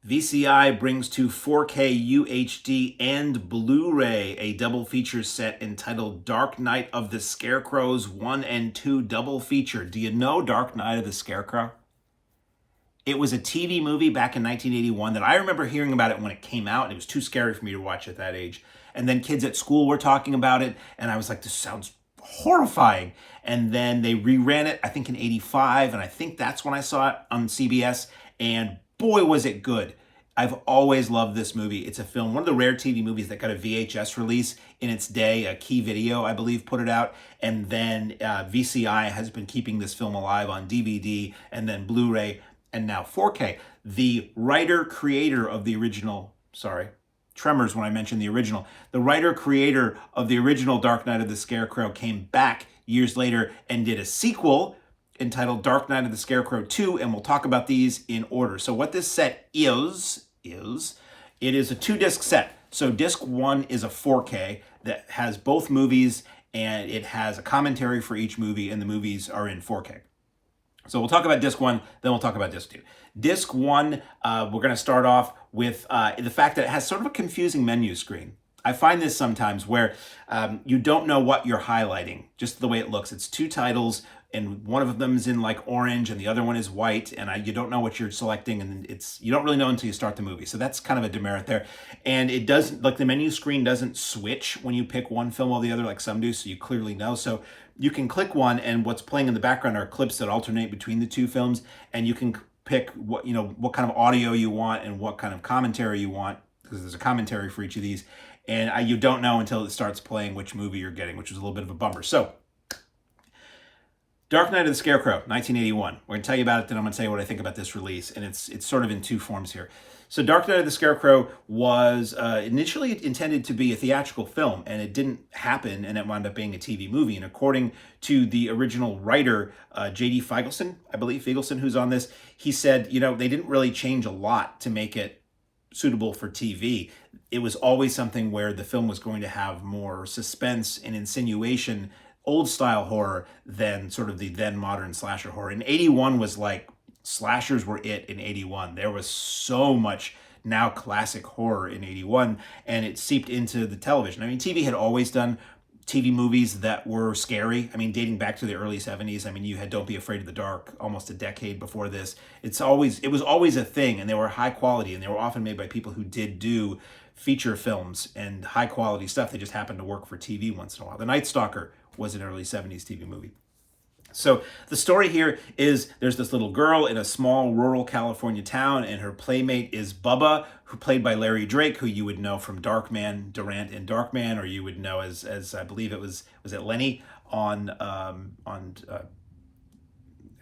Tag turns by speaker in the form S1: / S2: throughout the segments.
S1: VCI brings to 4K UHD and Blu-ray a double feature set entitled Dark Knight of the Scarecrows 1 and 2 double feature. Do you know Dark Knight of the Scarecrow? It was a TV movie back in 1981 that I remember hearing about it when it came out, and it was too scary for me to watch at that age. And then kids at school were talking about it, and I was like, this sounds horrifying. And then they reran it, I think in 85, and I think that's when I saw it on CBS, and boy, was it good. I've always loved this movie. It's a film, one of the rare TV movies that got a VHS release in its day. A Key Video, I believe, put it out. And then VCI has been keeping this film alive on DVD and then Blu-ray and now 4K. The writer-creator of the original, Tremors when I mentioned the original. The writer-creator of the original Dark Knight of the Scarecrow came back years later and did a sequel entitled Dark Knight of the Scarecrow 2, and we'll talk about these in order. So what this set is it is a 2-disc set. So disc 1 is a 4K that has both movies, and it has a commentary for each movie, and the movies are in 4K. So we'll talk about disc 1, then we'll talk about disc 2. Disc 1, we're going to start off with the fact that it has sort of a confusing menu screen. I find this sometimes where you don't know what you're highlighting, just the way it looks. It's 2 titles, and one of them is in like orange and the other one is white, and you don't know what you're selecting, and you don't really know until you start the movie. So that's kind of a demerit there. And it doesn't, like, the menu screen doesn't switch when you pick one film or the other like some do, so you clearly know. So you can click one, and what's playing in the background are clips that alternate between the 2 films, and you can pick what kind of audio you want and what kind of commentary you want, because there's a commentary for each of these. And you don't know until it starts playing which movie you're getting, which is a little bit of a bummer. So, Dark Knight of the Scarecrow, 1981. We're going to tell you about it, then I'm going to tell you what I think about this release. And it's sort of in 2 forms here. So Dark Knight of the Scarecrow was initially intended to be a theatrical film, and it didn't happen, and it wound up being a TV movie. And according to the original writer, J.D. Feigelson, I believe, Feigelson, who's on this, he said, they didn't really change a lot to make it suitable for TV. It was always something where the film was going to have more suspense and insinuation, old style horror, than sort of the then modern slasher horror. And 81 was like, slashers were it in 81. There was so much now classic horror in 81, and it seeped into the television. I mean, TV had always done TV movies that were scary. I mean, dating back to the early 70s. I mean, you had Don't Be Afraid of the Dark almost a decade before this. It was always a thing, and they were high quality, and they were often made by people who did do feature films and high quality stuff. They just happened to work for TV once in a while. The Night Stalker was an early 70s TV movie. So the story here is there's this little girl in a small rural California town, and her playmate is Bubba, who played by Larry Drake, who you would know from Darkman, Durant in Darkman, or you would know as I believe it was it Lenny on I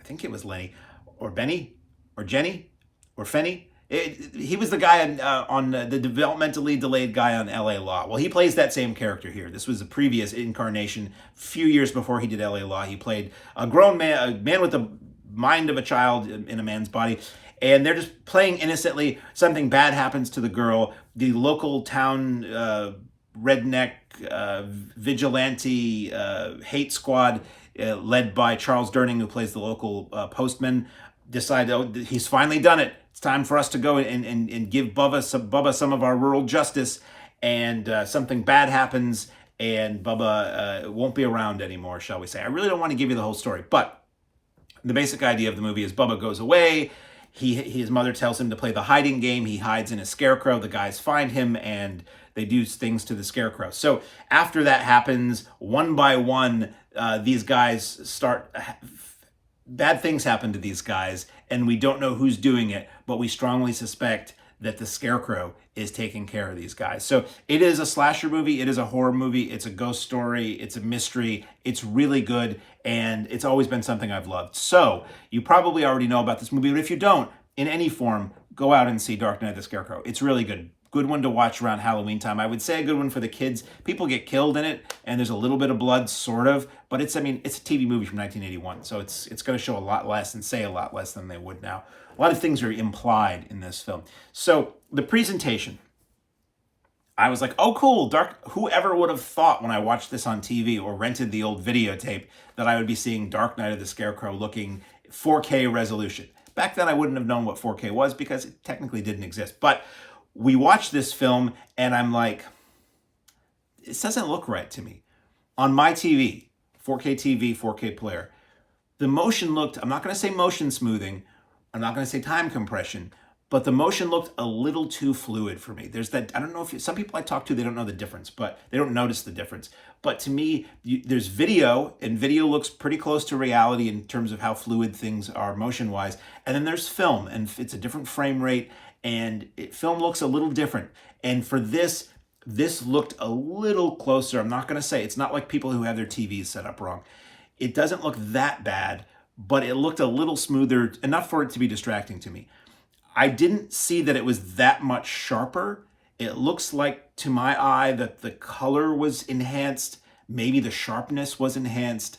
S1: think it was Lenny, or Benny, or Jenny, or Fenny. He was the guy on the developmentally delayed guy on LA Law. Well, he plays that same character here. This was a previous incarnation. A few years before he did LA Law, he played a grown man, a man with the mind of a child in a man's body. And they're just playing innocently. Something bad happens to the girl. The local town redneck vigilante hate squad, led by Charles Durning, who plays the local postman, decide, he's finally done it. It's time for us to go and give Bubba some of our rural justice. And something bad happens, and Bubba won't be around anymore, shall we say. I really don't want to give you the whole story, but the basic idea of the movie is Bubba goes away. His mother tells him to play the hiding game. He hides in a scarecrow. The guys find him, and they do things to the scarecrow. So after that happens, one by one, these guys start... Bad things happen to these guys, and we don't know who's doing it, but we strongly suspect that the Scarecrow is taking care of these guys. So it is a slasher movie, it is a horror movie, it's a ghost story, it's a mystery, it's really good, and it's always been something I've loved. So you probably already know about this movie, but if you don't, in any form, go out and see Dark Knight of the Scarecrow. It's really good. Good one to watch around Halloween time. I would say a good one for the kids. People get killed in it, and there's a little bit of blood, sort of, but it's a TV movie from 1981, so it's going to show a lot less and say a lot less than they would now. A lot of things are implied in this film. So the presentation, I was like, oh, cool, whoever would have thought when I watched this on TV or rented the old videotape that I would be seeing Dark Knight of the Scarecrow looking 4K resolution. Back then, I wouldn't have known what 4K was because it technically didn't exist. But we watched this film, and I'm like, this doesn't look right to me. On my TV, 4K TV, 4K player, the motion looked, I'm not going to say motion smoothing, I'm not going to say time compression, but the motion looked a little too fluid for me. There's that, I don't know if some people I talk to, they don't know the difference, but they don't notice the difference. But to me, there's video, and video looks pretty close to reality in terms of how fluid things are motion-wise. And then there's film, and it's a different frame rate, and film looks a little different. And for this looked a little closer. I'm not going to say, it's not like people who have their TVs set up wrong. It doesn't look that bad, but it looked a little smoother, enough for it to be distracting to me. I didn't see that it was that much sharper. It looks like, to my eye, that the color was enhanced. Maybe the sharpness was enhanced.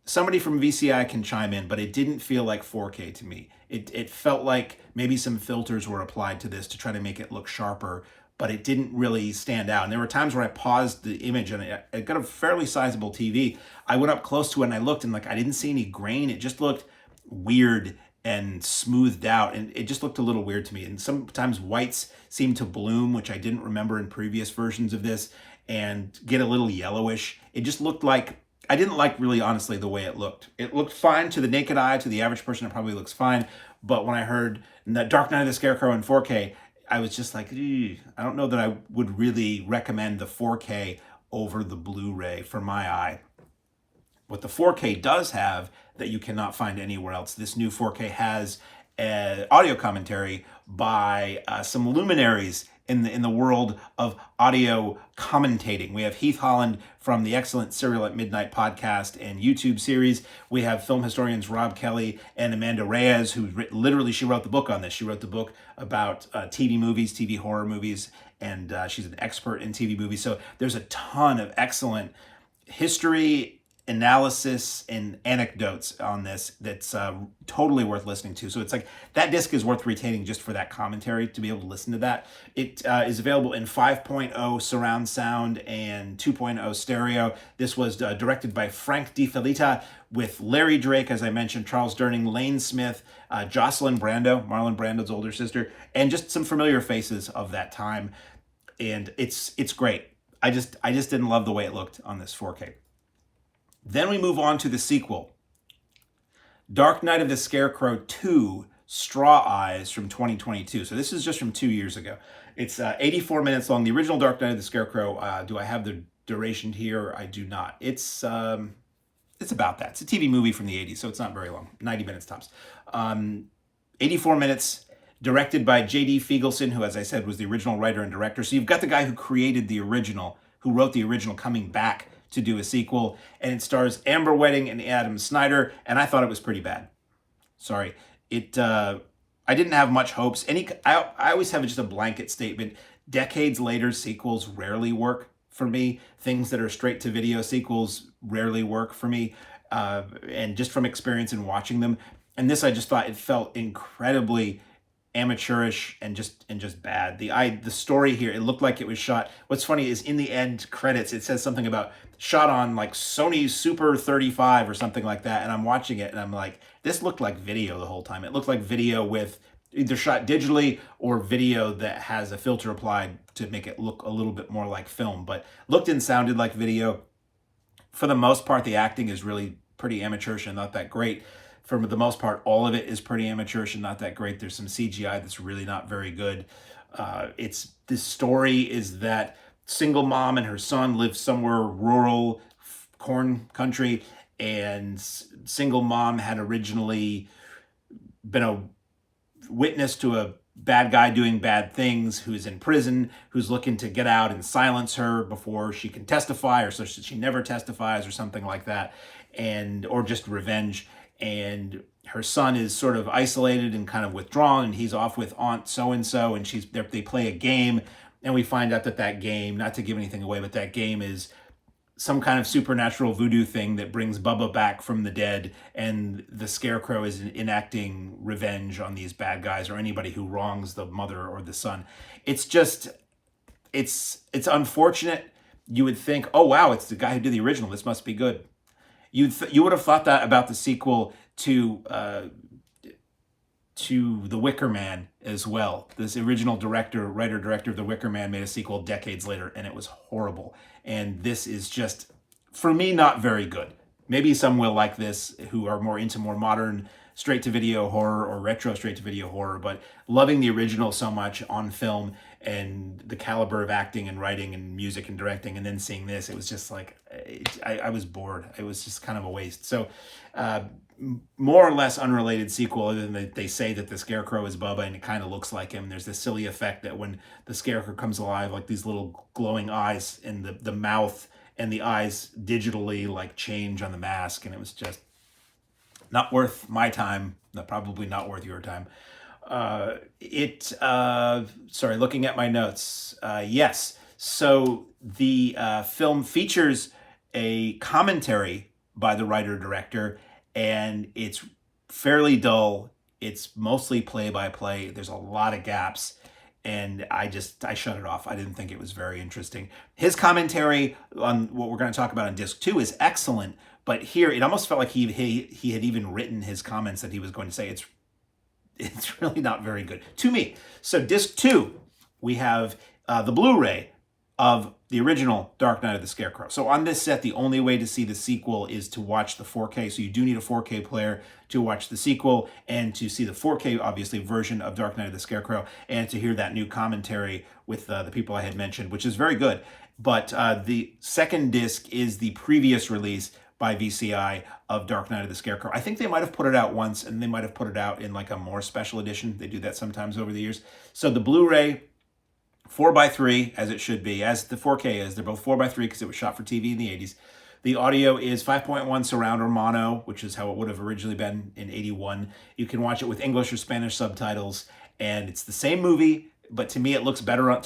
S1: Somebody from VCI can chime in, but it didn't feel like 4K to me. It felt like maybe some filters were applied to this to try to make it look sharper, but it didn't really stand out. And there were times where I paused the image, and I got a fairly sizable TV. I went up close to it and I looked, and I didn't see any grain. It just looked weird and smoothed out, and it just looked a little weird to me. And sometimes whites seemed to bloom, which I didn't remember in previous versions of this, and get a little yellowish. It just looked like, I didn't like, really honestly, the way it looked. It looked fine to the naked eye. To the average person, it probably looks fine. But when I heard the Dark Knight of the Scarecrow in 4K, I was just like, I don't know that I would really recommend the 4K over the Blu-ray for my eye. What the 4K does have that you cannot find anywhere else, this new 4K has audio commentary by some luminaries in the world of audio commentating. We have Heath Holland from the excellent Serial at Midnight podcast and YouTube series. We have film historians Rob Kelly and Amanda Reyes, who literally, she wrote the book on this. She wrote the book about TV movies, TV horror movies, and she's an expert in TV movies. So there's a ton of excellent history, analysis, and anecdotes on this that's totally worth listening to. So it's like, that disc is worth retaining just for that commentary, to be able to listen to that. It is available in 5.0 surround sound and 2.0 stereo. This was directed by Frank Di Felitta, with Larry Drake, as I mentioned, Charles Durning, Lane Smith, Jocelyn Brando, Marlon Brando's older sister, and just some familiar faces of that time. And it's great. I just didn't love the way it looked on this 4K. Then we move on to the sequel, Dark Knight of the Scarecrow 2, Straw Eyes, from 2022. So this is just from 2 years ago. It's 84 minutes long. The original Dark Knight of the Scarecrow, do I have the duration here? I do not. It's about that. It's a TV movie from the 80s, so it's not very long. 90 minutes tops. 84 minutes, directed by J.D. Feigelson, who, as I said, was the original writer and director. So you've got the guy who created the original, who wrote the original, coming back to do a sequel, and it stars Amber Wedding and Adam Snyder, and I thought it was pretty bad. Sorry. I didn't have much hopes. I always have just a blanket statement. Decades later, sequels rarely work for me. Things that are straight to video sequels rarely work for me, and just from experience in watching them. And this, I just thought it felt incredibly amateurish and just bad. The story here, it looked like it was shot. What's funny is in the end credits, it says something about shot on like Sony Super 35 or something like that. And I'm watching it and I'm like, this looked like video the whole time. It looked like video with either shot digitally or video that has a filter applied to make it look a little bit more like film, but looked and sounded like video. For the most part, the acting is really pretty amateurish and not that great. For the most part, all of it is pretty amateurish and not that great. There's some CGI that's really not very good. The story is that single mom and her son live somewhere rural, corn country, and single mom had originally been a witness to a bad guy doing bad things who's in prison, who's looking to get out and silence her before she can testify, or so she never testifies or something like that, or just revenge. And her son is sort of isolated and kind of withdrawn, and he's off with Aunt so-and-so, and they play a game, and we find out that game, not to give anything away, but that game is some kind of supernatural voodoo thing that brings Bubba back from the dead, and the Scarecrow is enacting revenge on these bad guys or anybody who wrongs the mother or the son. It's unfortunate. You would think, oh wow, it's the guy who did the original, this must be good. You would have thought that about the sequel to to The Wicker Man as well. This original writer-director of The Wicker Man made a sequel decades later, and it was horrible. And this is just, for me, not very good. Maybe some will like this who are more into more modern straight-to-video horror or retro straight-to-video horror, but loving the original so much on film and the caliber of acting and writing and music and directing, and then seeing this, it was just like, I was bored. It was just kind of a waste. So more or less unrelated sequel, other than that they say that the Scarecrow is Bubba and it kind of looks like him. There's this silly effect that when the Scarecrow comes alive, like these little glowing eyes in the mouth and the eyes digitally like change on the mask, and it was just not worth my time, probably not worth your time. Sorry, looking at my notes. Yes, so the film features a commentary by the writer-director, and it's fairly dull. It's mostly play-by-play. There's a lot of gaps, and I shut it off. I didn't think it was very interesting. His commentary on what we're going to talk about on disc 2 is excellent, but here it almost felt like he had even written his comments that he was going to say. It's really not very good to me. So disc 2, we have the Blu-ray of the original Dark Knight of the Scarecrow. So on this set, the only way to see the sequel is to watch the 4K. So you do need a 4K player to watch the sequel and to see the 4K, obviously, version of Dark Knight of the Scarecrow, and to hear that new commentary with the people I had mentioned, which is very good. But the second disc is the previous release by VCI of Dark Knight of the Scarecrow. I think they might have put it out once, and they might have put it out in like a more special edition. They do that sometimes over the years. So the Blu-ray, 4:3, as it should be, as the 4K is. They're both 4:3 because it was shot for TV in the 80s. The audio is 5.1 surround or mono, which is how it would have originally been in 81. You can watch it with English or Spanish subtitles, and it's the same movie, but to me it looks better on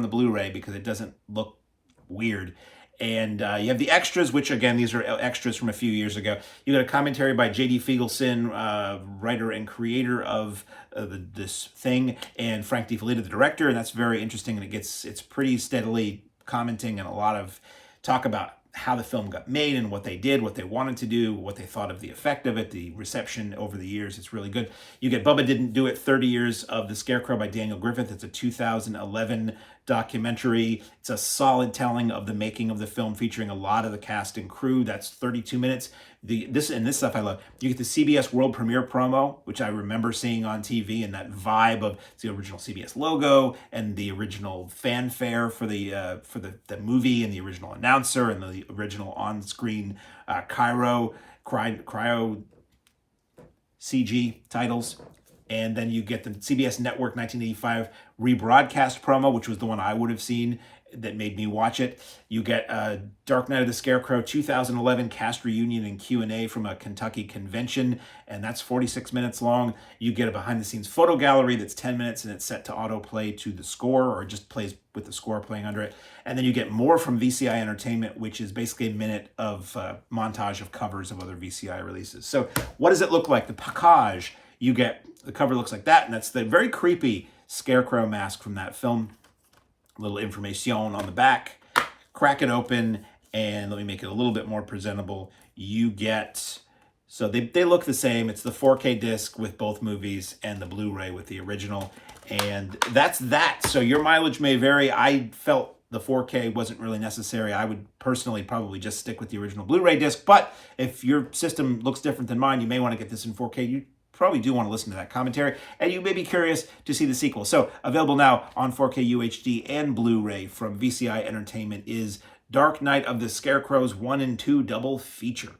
S1: the Blu-ray because it doesn't look weird. And you have the extras, which, again, these are extras from a few years ago. You got a commentary by J.D. Feigelson, writer and creator of this thing, and Frank D. Felitta, the director, and that's very interesting, and it's pretty steadily commenting and a lot of talk about how the film got made and what they did, what they wanted to do, what they thought of the effect of it, the reception over the years. It's really good. You get Bubba Didn't Do It, 30 Years of the Scarecrow by Daniel Griffith. It's a 2011 documentary. It's a solid telling of the making of the film, featuring a lot of the cast and crew. That's 32 minutes. This stuff I love. You get the CBS World Premiere promo, which I remember seeing on TV, and that vibe of the original CBS logo and the original fanfare for the movie and the original announcer and the original on-screen cryo CG titles. And then you get the CBS Network 1985 rebroadcast promo, which was the one I would have seen that made me watch it. You get Dark Knight of the Scarecrow 2011 cast reunion and Q&A from a Kentucky convention, and that's 46 minutes long. You get a behind-the-scenes photo gallery that's 10 minutes, and it's set to autoplay to the score, or just plays with the score playing under it. And then you get more from VCI Entertainment, which is basically a minute of montage of covers of other VCI releases. So what does it look like? The package, you get, the cover looks like that, and that's the very creepy Scarecrow mask from that film. Little information on the back. Crack it open, and let me make it a little bit more presentable. You get, so they look the same. It's the 4K disc with both movies and the Blu-ray with the original, and that's that. So your mileage may vary. I felt the 4K wasn't really necessary. I would personally probably just stick with the original Blu-ray disc, but if your system looks different than mine, you may want to get this in 4K. You probably do want to listen to that commentary, and you may be curious to see the sequel. So available now on 4K UHD and Blu-ray from VCI Entertainment is Dark Knight of the Scarecrows 1 and 2 double feature.